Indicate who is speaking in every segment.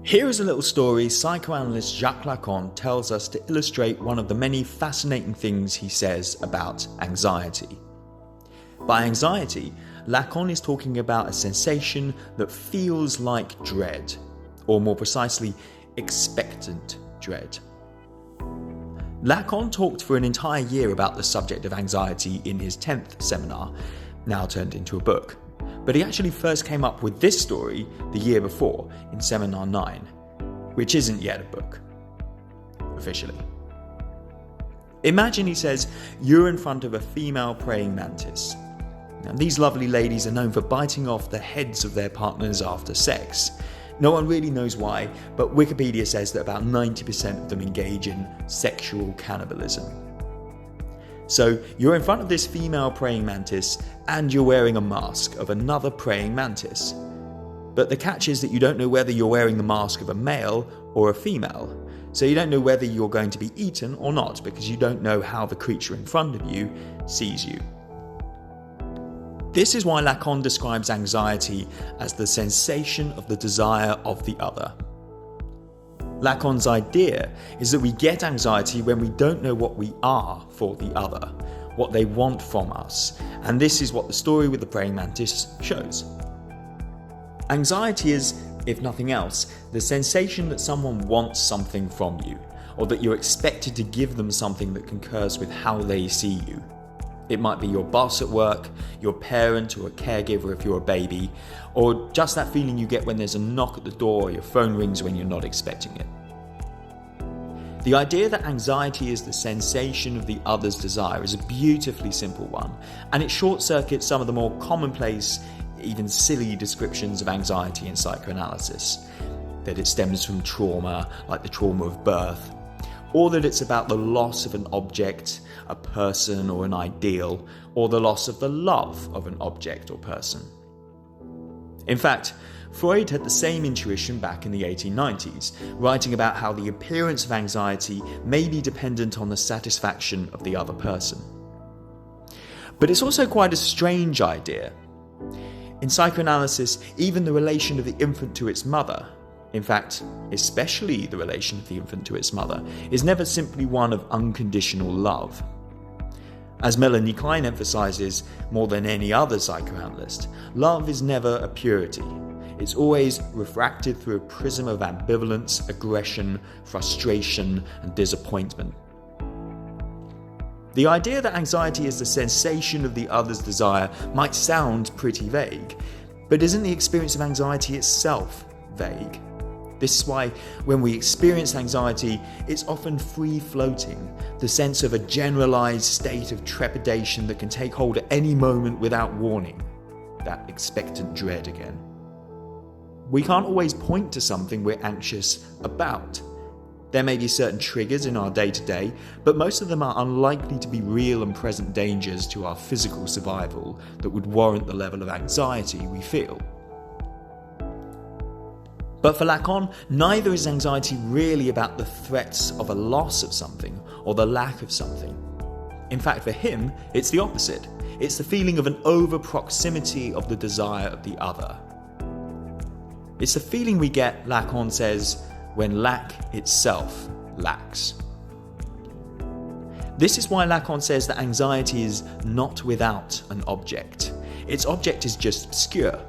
Speaker 1: Here is a little story psychoanalyst Jacques Lacan tells us to illustrate one of the many fascinating things he says about anxiety. By anxiety, Lacan is talking about a sensation that feels like dread, or more precisely, expectant dread. Lacan talked for an entire year about the subject of anxiety in his 10th seminar, now turned into a book. But he actually first came up with this story the year before, in Seminar 9, which isn't yet a book, officially. Imagine, he says, you're in front of a female praying mantis. Now, these lovely ladies are known for biting off the heads of their partners after sex. No one really knows why, but Wikipedia says that about 90% of them engage in sexual cannibalism. So you're in front of this female praying mantis and you're wearing a mask of another praying mantis. But the catch is that you don't know whether you're wearing the mask of a male or a female. So you don't know whether you're going to be eaten or not because you don't know how the creature in front of you sees you. This is why Lacan describes anxiety as the sensation of the desire of the other. Lacan's idea is that we get anxiety when we don't know what we are for the other, what they want from us, and this is what the story with the praying mantis shows. Anxiety is, if nothing else, the sensation that someone wants something from you, or that you're expected to give them something that concurs with how they see you. It might be your boss at work, your parent or a caregiver if you're a baby, or just that feeling you get when there's a knock at the door or your phone rings when you're not expecting it. The idea that anxiety is the sensation of the other's desire is a beautifully simple one, and it short-circuits some of the more commonplace, even silly descriptions of anxiety in psychoanalysis. That it stems from trauma, like the trauma of birth, or that it's about the loss of an object, a person or an ideal, or the loss of the love of an object or person. In fact, Freud had the same intuition back in the 1890s, writing about how the appearance of anxiety may be dependent on the satisfaction of the other person. But it's also quite a strange idea. In psychoanalysis, even the relation of the infant to its mother, in fact, especially the relation of the infant to its mother, is never simply one of unconditional love. As Melanie Klein emphasizes more than any other psychoanalyst, love is never a purity. It's always refracted through a prism of ambivalence, aggression, frustration, and disappointment. The idea that anxiety is the sensation of the other's desire might sound pretty vague, but isn't the experience of anxiety itself vague? This is why when we experience anxiety, it's often free-floating, the sense of a generalized state of trepidation that can take hold at any moment without warning. That expectant dread again. We can't always point to something we're anxious about. There may be certain triggers in our day-to-day, but most of them are unlikely to be real and present dangers to our physical survival that would warrant the level of anxiety we feel. But for Lacan, neither is anxiety really about the threats of a loss of something or the lack of something. In fact, for him, it's the opposite. It's the feeling of an over-proximity of the desire of the other. It's the feeling we get, Lacan says, when lack itself lacks. This is why Lacan says that anxiety is not without an object. Its object is just obscure.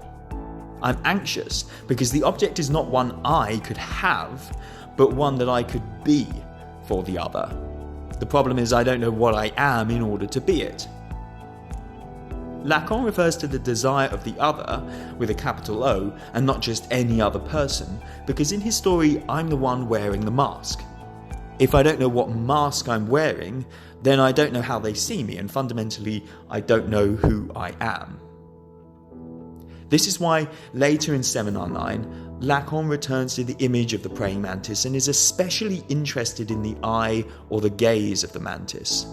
Speaker 1: I'm anxious because the object is not one I could have, but one that I could be for the other. The problem is I don't know what I am in order to be it. Lacan refers to the desire of the other with a capital O and not just any other person, because in his story I'm the one wearing the mask. If I don't know what mask I'm wearing, then I don't know how they see me, and fundamentally I don't know who I am. This is why later in Seminar 9, Lacan returns to the image of the praying mantis and is especially interested in the eye or the gaze of the mantis.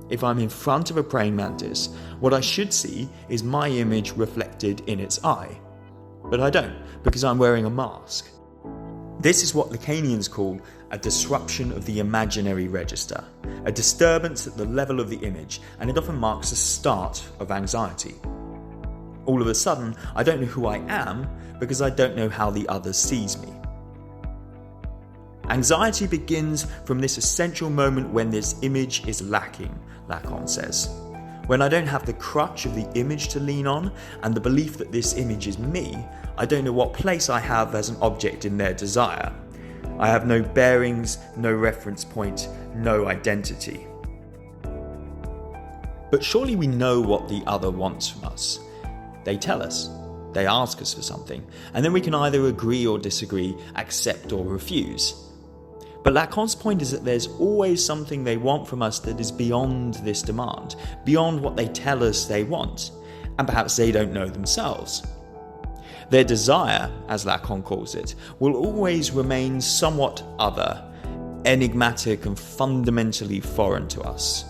Speaker 1: If I'm in front of a praying mantis, what I should see is my image reflected in its eye. But I don't, because I'm wearing a mask. This is what Lacanians call a disruption of the imaginary register, a disturbance at the level of the image, and it often marks the start of anxiety. All of a sudden, I don't know who I am because I don't know how the other sees me. Anxiety begins from this essential moment when this image is lacking, Lacan says. When I don't have the crutch of the image to lean on and the belief that this image is me, I don't know what place I have as an object in their desire. I have no bearings, no reference point, no identity. But surely we know what the other wants from us. They tell us, they ask us for something, and then we can either agree or disagree, accept or refuse. But Lacan's point is that there's always something they want from us that is beyond this demand, beyond what they tell us they want, and perhaps they don't know themselves. Their desire, as Lacan calls it, will always remain somewhat other, enigmatic and fundamentally foreign to us.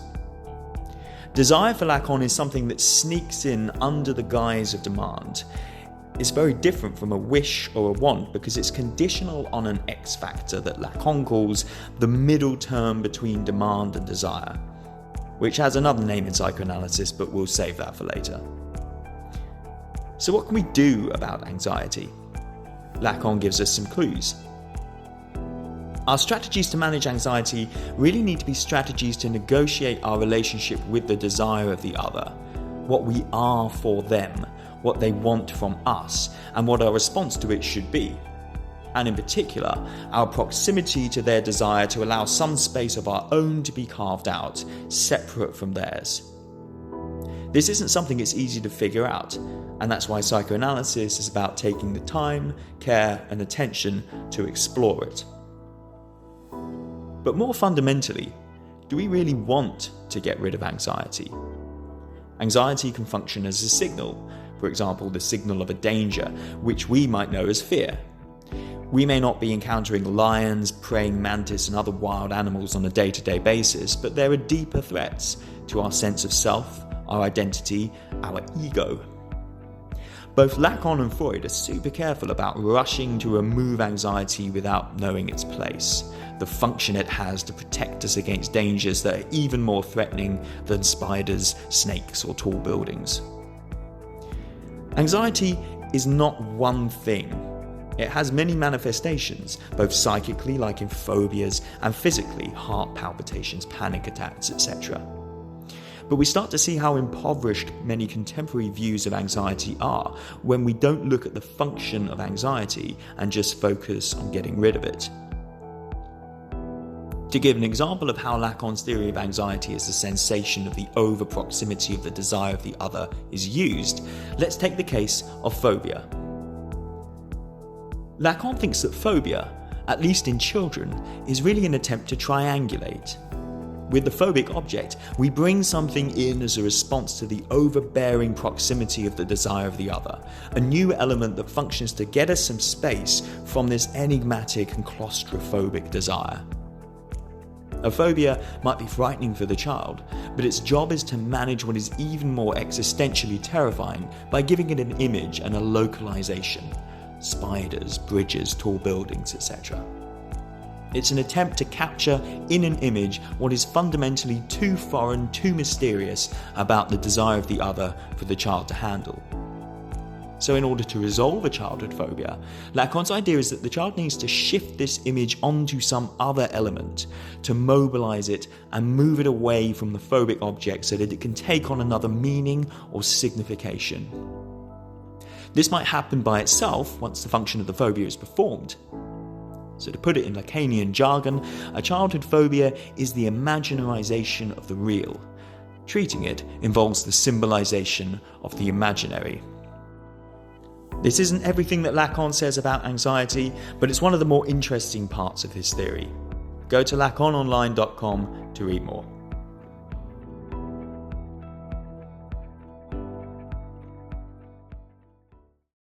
Speaker 1: Desire for Lacan is something that sneaks in under the guise of demand. It's very different from a wish or a want because it's conditional on an X factor that Lacan calls the middle term between demand and desire, which has another name in psychoanalysis, but we'll save that for later. So what can we do about anxiety? Lacan gives us some clues. Our strategies to manage anxiety really need to be strategies to negotiate our relationship with the desire of the other, what we are for them, what they want from us, and what our response to it should be. And in particular, our proximity to their desire to allow some space of our own to be carved out, separate from theirs. This isn't something it's easy to figure out, and that's why psychoanalysis is about taking the time, care, and attention to explore it. But more fundamentally, do we really want to get rid of anxiety? Anxiety can function as a signal, for example, the signal of a danger, which we might know as fear. We may not be encountering lions, praying mantis, and other wild animals on a day-to-day basis, but there are deeper threats to our sense of self, our identity, our ego. Both Lacan and Freud are super careful about rushing to remove anxiety without knowing its place, the function it has to protect us against dangers that are even more threatening than spiders, snakes, or tall buildings. Anxiety is not one thing. It has many manifestations, both psychically, like in phobias, and physically, heart palpitations, panic attacks, etc. But we start to see how impoverished many contemporary views of anxiety are when we don't look at the function of anxiety and just focus on getting rid of it. To give an example of how Lacan's theory of anxiety as the sensation of the over-proximity of the desire of the other is used, let's take the case of phobia. Lacan thinks that phobia, at least in children, is really an attempt to triangulate. With the phobic object, we bring something in as a response to the overbearing proximity of the desire of the other, a new element that functions to get us some space from this enigmatic and claustrophobic desire. A phobia might be frightening for the child, but its job is to manage what is even more existentially terrifying by giving it an image and a localization: spiders, bridges, tall buildings, etc. It's an attempt to capture in an image what is fundamentally too foreign, too mysterious about the desire of the other for the child to handle. So in order to resolve a childhood phobia, Lacan's idea is that the child needs to shift this image onto some other element, to mobilize it and move it away from the phobic object so that it can take on another meaning or signification. This might happen by itself once the function of the phobia is performed. So to put it in Lacanian jargon, a childhood phobia is the imaginarization of the real. Treating it involves the symbolization of the imaginary. This isn't everything that Lacan says about anxiety, but it's one of the more interesting parts of his theory. Go to lacanonline.com to read more.